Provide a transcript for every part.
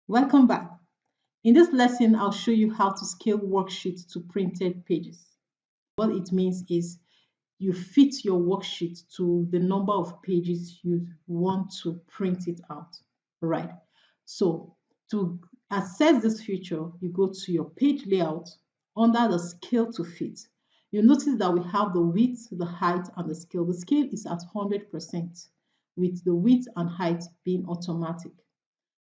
Welcome back. In this lesson, I'll show you how to scale worksheets to printed pages. What it means is you fit your worksheet to the number of pages you want to print it out, right? So to access this feature, you go to your page layout under the scale to fit. You'll notice that we have the width, the height, and the scale. The scale is at 100% with the width and height being automatic.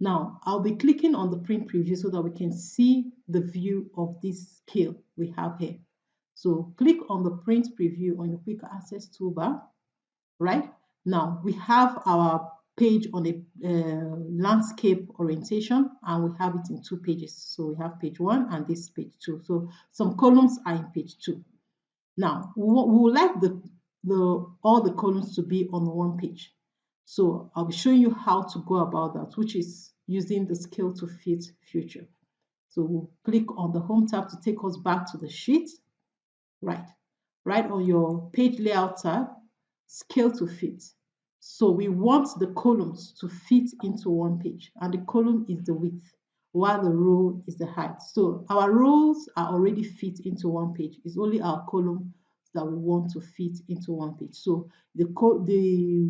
Now, I'll be clicking on the print preview so that we can see the view of this scale we have here. So click on the print preview on your quick access toolbar, right? Now, we have our page on a landscape orientation, and we have it in 2 pages. So we have page 1 and this page 2. So some columns are in page 2. Now, we would like all the columns to be on 1 page. So I'll be showing you how to go about that, which is using the scale to fit feature. So we'll click on the home tab to take us back to the sheet. Right on your page layout tab, scale to fit. So we want the columns to fit into 1 page, and the column is the width, while the row is the height. So our rows are already fit into 1 page. It's only our column that we want to fit into 1 page. So the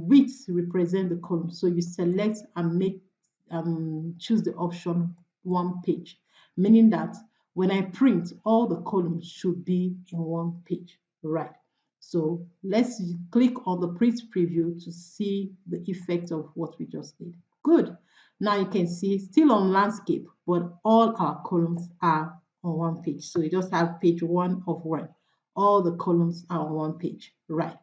width represent the column. So you select and choose the option 1 page, meaning that when I print, all the columns should be in 1 page, right? So let's click on the print preview to see the effect of what we just did. Good. Now you can see still on landscape, but all our columns are on 1 page. So you just have page 1 of 1. All the columns are on 1 page, right?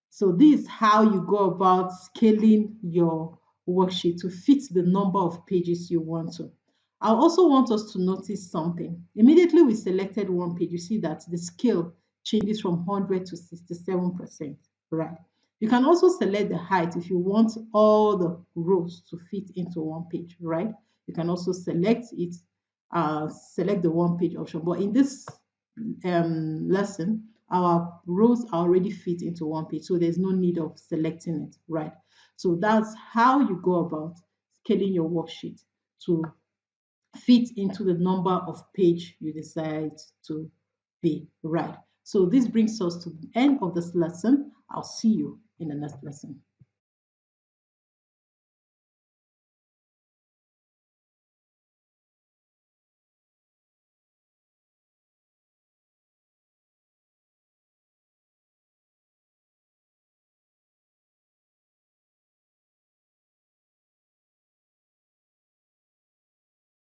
So this is how you go about scaling your worksheet to fit the number of pages you want to. I also want us to notice something. Immediately we selected 1 page, you see that the scale changes from 100 to 67%, right? You can also select the height if you want all the rows to fit into 1 page, right? You can also select it, select the 1 page option. But in this lesson, our rows are already fit into 1 page, so there's no need of selecting it, right? So that's how you go about scaling your worksheet to fit into the number of page you decide to be, right? So this brings us to the end of this lesson. I'll see you in the next lesson.